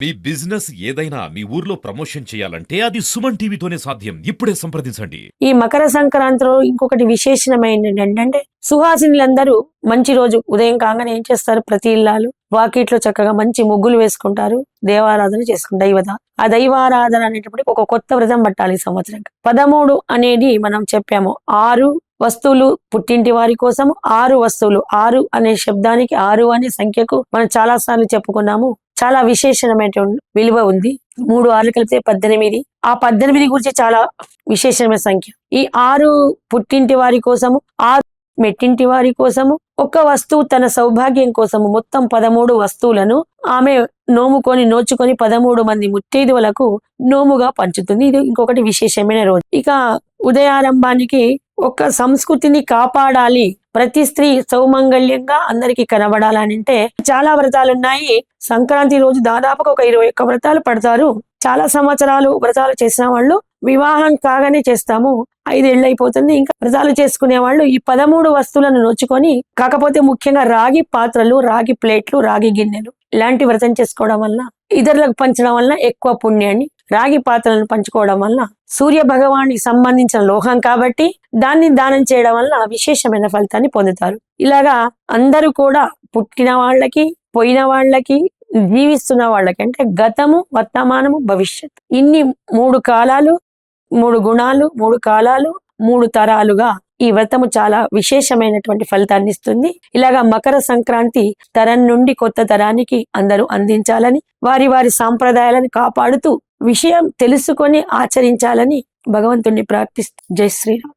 మీ business ఏదైనా మీ ఊర్లో promotion చేయాలంటే అది సుమన్ టీవీతోనే సాధ్యం. ఇప్పుడే సంప్రదించండి. ఈ మకర సంక్రాంతిలో ఇంకొకటి విశేషమైనది ఏంటంటే సుహాసినులందరూ మంచి రోజు ఉదయం కాగానే ఏం చేస్తారు, ప్రతి ఇల్లాలు వాకిట్లో చక్కగా మంచి ముగ్గులు వేసుకుంటారు, దేవారాధన చేసుకుంటారు. ఆ దైవారాధన అనేటప్పటికి ఒక కొత్త వ్రతం పట్టాలి ఈ సంవత్సరం. 13 అనేది మనం చెప్పాము. 6 వస్తువులు పుట్టింటి వారి కోసము, 6 వస్తువులు. 6 అనే శబ్దానికి 6 అనే సంఖ్యకు మనం చాలా సార్లు చెప్పుకున్నాము. చాలా విశేషమైన విలువ ఉంది. 3 6 కలిపితే 18. ఆ 18 గురించి చాలా విశేషమైన సంఖ్య. ఈ 6 పుట్టింటి వారి కోసము, 6 మెట్టింటి వారి కోసము, ఒక వస్తువు తన సౌభాగ్యం కోసము మొత్తం 13 వస్తువులను ఆమె నోచుకొని 13 మంది ముత్తైదువులకు నోముగా పంచుతుంది. ఇది ఇంకొకటి విశేషమైన రోజు. ఇక ఉదయారంభానికి ఒక సంస్కృతిని కాపాడాలి, ప్రతి స్త్రీ సౌమంగళ్యంగా అందరికి కనబడాలని అంటే చాలా వ్రతాలు ఉన్నాయి. సంక్రాంతి రోజు దాదాపుగా ఒక 21 వ్రతాలు పడతారు. చాలా సంవత్సరాలు వ్రతాలు చేసిన వాళ్ళు వివాహం కాగానే చేస్తాము, 5 ఏళ్ళు అయిపోతుంది. ఇంకా వ్రతాలు చేసుకునే వాళ్ళు ఈ 13 వస్తువులను నోచుకొని, కాకపోతే ముఖ్యంగా రాగి పాత్రలు, రాగి ప్లేట్లు, రాగి గిన్నెలు ఇలాంటి వ్రతం చేసుకోవడం వల్ల, ఇతరులకు పంచడం వల్ల ఎక్కువ పుణ్యాన్ని, రాగి పాత్రలను పంచుకోవడం వల్ల సూర్య భగవానికి సంబంధించిన లోహం కాబట్టి దాన్ని దానం చేయడం వల్ల విశేషమైన ఫలితాన్ని పొందుతారు. ఇలాగా అందరూ కూడా పుట్టిన వాళ్ళకి, పోయిన వాళ్ళకి, జీవిస్తున్న వాళ్ళకి అంటే గతము, వర్తమానము, భవిష్యత్, ఇన్ని 3 కాలాలు, 3 గుణాలు, 3 కాలాలు, 3 తరాలుగా ఈ వ్రతము చాలా విశేషమైనటువంటి ఫలితాన్ని ఇస్తుంది. ఇలాగా మకర సంక్రాంతి తరం నుండి కొత్త తరానికి అందరూ అందించాలని, వారి వారి సాంప్రదాయాలను కాపాడుతూ విషయం తెలుసుకొని ఆచరించాలని భగవంతుణ్ణి ప్రార్థిస్తూ జై శ్రీరామ్.